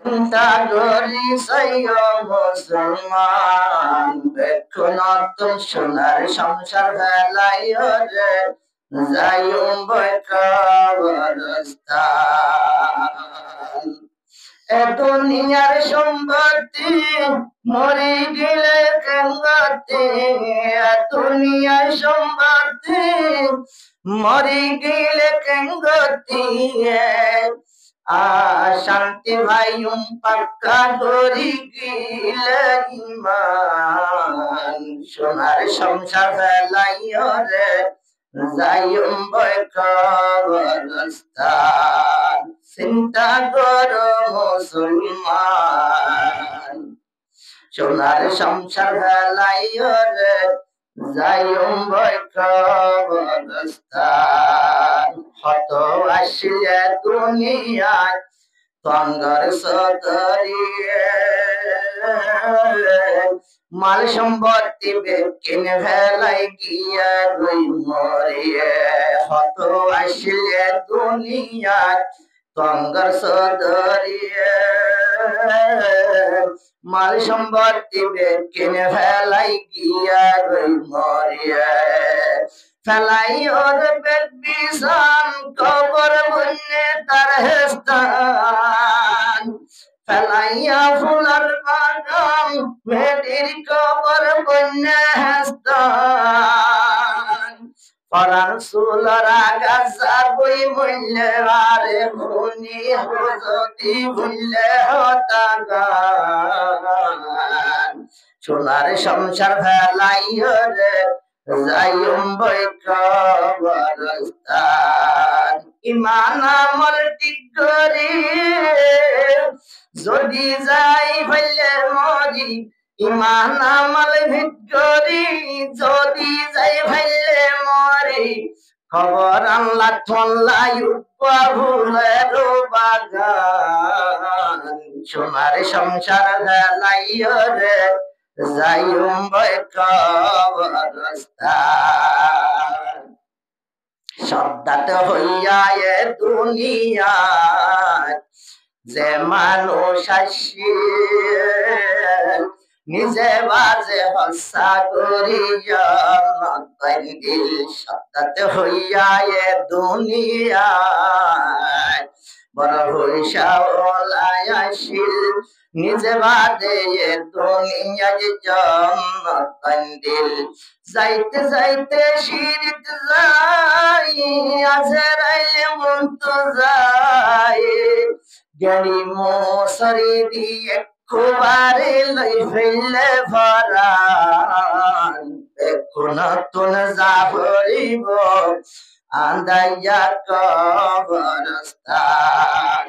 করি সইয় মুসলমান দেখো নতুন সোনার সংসার ফেলাইও রে যাইম বই কবরস্থান এ দুনিয়ার সম্পত্তি মরে গেলে কেঙ্গতি এ দুনিয়ার সম্পত্তি মরে গেলে কেঙ্গতি শান্তি ভাইম পাক্কা করি গিলে ইমান সোনার সংসার ফেলাইও রে যাইম বই কবরস্থান চিন্তা করো মুসলমান সোনার সংসার ফেলাইও রে যাইম বই কবরস্থান হত আসিলে দুনিয়ায় তঙ্গর সদরিয়ে মাল সম্পত্তি কিনে ফেলাই গিয়া রই মরিয়ে হত আসিলে দুনিয়ায় তঙ্গর সদরিয়ে মাল সম্পত্তি কিনে ফেলাই গিয়া রই মরিয়ে ফেলাই ওর পেট বিছান কবর বন্যে তার হেস্তান ফেলাইয়া ফুলার বাগান মেয়েটির কবর বন্যে হেস্তান পরার সুলার আগাছা বই মূল্যে আরে ভুনি যদি ভুললে হতাগান সোনার সংসার ফেলাইও রে যাইম বই কবরস্থান ইমান আমল ঠিক করি যদি যাই হইলে মরি ইমান আমল ঠিক করি যদি যাই হইলে মরি খবর আল্লাহ থল্লাই ভুলের বাগান সোনার সংসার ফেলাইও রে যাইম বই কবরস্থান সদ্দাত হইয়া এ দুনিয়ায় যে মানুষ আসিয়ে নিজে বাজে হসা করিয়া দিল সদ্দাত হইয়া এ দুনিয়ায় বড় হইসা ওলায় আসিল নিজে বাদে এ দুনিয়ায় জন্নত দিল যাইতে যাইতে শিরিত যাই আজরাইলে মন তো যাই জ্ঞানী মশারি দিয়ে খুবারে লই ফেললে ভরান দেখো নতুন যা ভরিব আন্দাইয়া কবরস্থান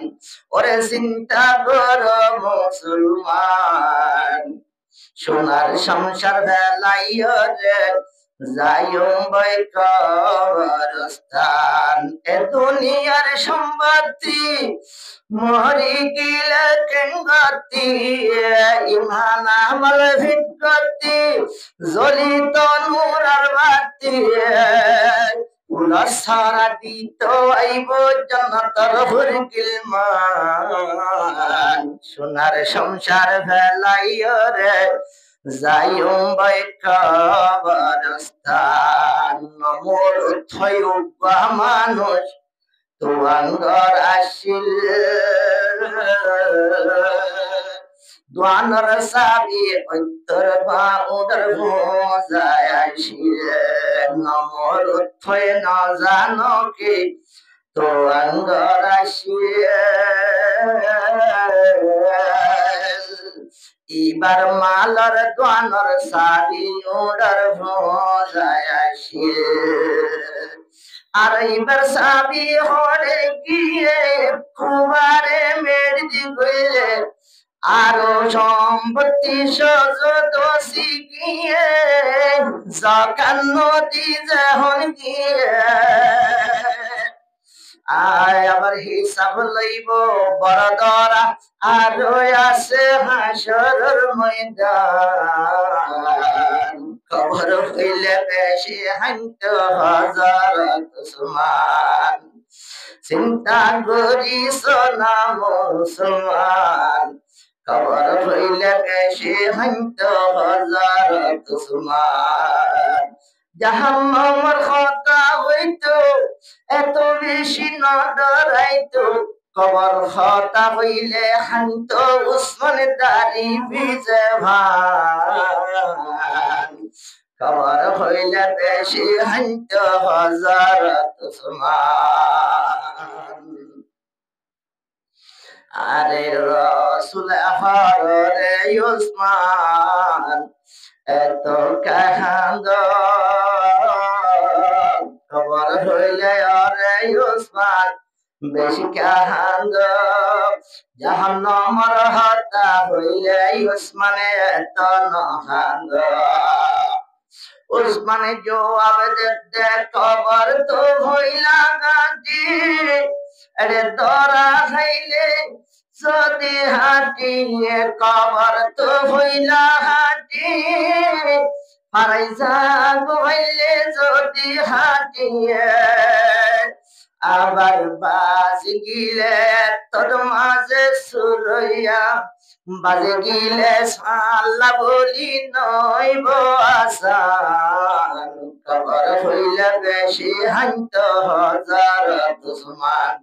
ওরে চিন্তা করো মুসলমান সোনার সংসার ফেলাইও রে যাইম বই কবরস্থান এ দুনিয়ার সম্পত্তি মরি গিলে কেঙ্গতি ইমান আমল ভিক্ষতি জ্বলিত নূরার বাতি সারা দিত আইব জান্নাতের হুরকিল মান সোনার সংসার ফেলাইও রে যাইম বই কবরস্থান নমর থয়ুবা মানুষ তোয়াঙ্গর আসিল দোয়ানর সাবি উত্তর বা উদর ভোজায় আসিল নমর থয় না জানো কি তোয়াঙ্গর আসিল এবার মালর দোয়ানর সাবি উদর ভোজায় আসিল আর এবার সাবি হরে গিয়ে কুমারে মেরদি গইলে আরো সম্পত্তি সজদসি গিয়ে যখন নদী যখন গিয়ে আয় আবার হিসাব লইব বড় দরা আর আছে হাসরের ময়দান খবর হইলে বেশি হান্ত হযরত উসমান চিন্তা করিস না মুসলমান বেশি হাইত হযরত উসমান জাহান্নামের কথা হইতো এত বেশি না ডরাইতো কবর কথা হইলে হান্ত উসমান দাড়ি ভিজে ভাই কবর হইলে বেশি হান্ত হযরত উসমান আরে রসুল হরে উসমান এত কাহান্দ খবর হইলে অরে উসমান বেশি কাহান্দ জাহান্নামের হতা হইলে উসমানে এত নহান্দ উসমানে জবাব দে খবর তো হইলা গাছি আরে দরা খাইলে যদি হাটিয়ে কবর তো হইলা হাটি ফারাইজা হইলে যদি হাটিয়ে আবার বাজ গিলে তোর মাঝে সুরইয়া বাজে গিলে সাল্লা বলি নইব আসান কবর হইলে বেশি হাইত হযরত উসমান